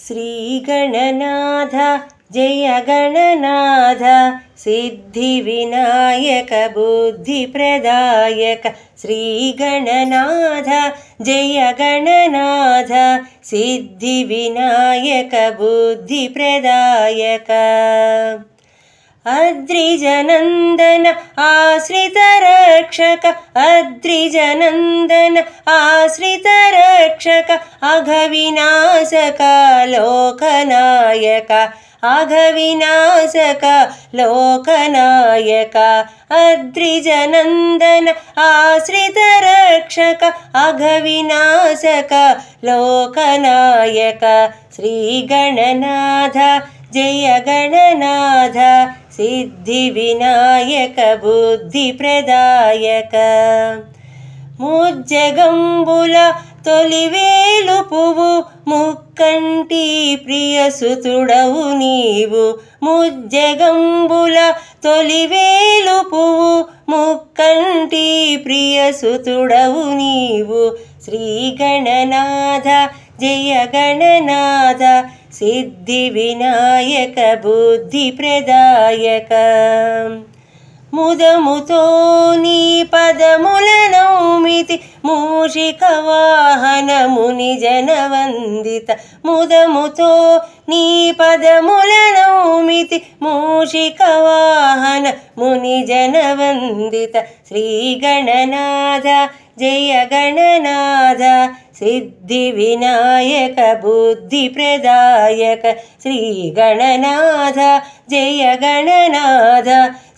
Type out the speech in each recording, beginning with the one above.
श्रीगणनाथ जय गणनाथ सिद्धिविनायक बुद्धिप्रदायक श्रीगणनाथ जय गणनाथ सिद्धिविनायक बुद्धिप्रदायक अद्रिजनन्दन आश्रितरक्षक अद्रिजनन्दन आश्रितरक्षक अघविनाशक लोकनायक अघविनाशक लोकनायक अद्रिजनन्दन आश्रितरक्षक अघविनाशक लोकनायक श्रीगणनाथ जय गणनाथ सिद्धिविनायक बुद्धिप्रदायक मुज्जगंबुल तोलिवेलुपुवु मुक्कंटी प्रियसुतुडवु नीवु मुज्जगंबुल तोलिवेलुपुवु मुक्कंटी प्रियसुतुडवु नीवु श्रीगणनाथ जय गणनाथ सिद्धिविनायक बुद्धिप्रदायक मुदमुतो नी पदमुलनौमिति मूषिकवाहन मुनिजनवन्दित मुदमुतो नी पदमुलनौमिति मूषिकवाहन मुनिजनवन्दित श्रीगणनाथ जय गणनाथ सिद्धिविनायक बुद्धिप्रदायक श्रीगणनाथ जय गणनाथ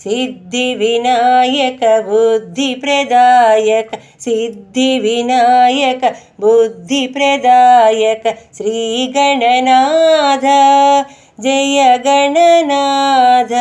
सिद्धिविनायक बुद्धिप्रदायक सिद्धिविनायक बुद्धिप्रदायक श्रीगणनाथ जय गणनाथ।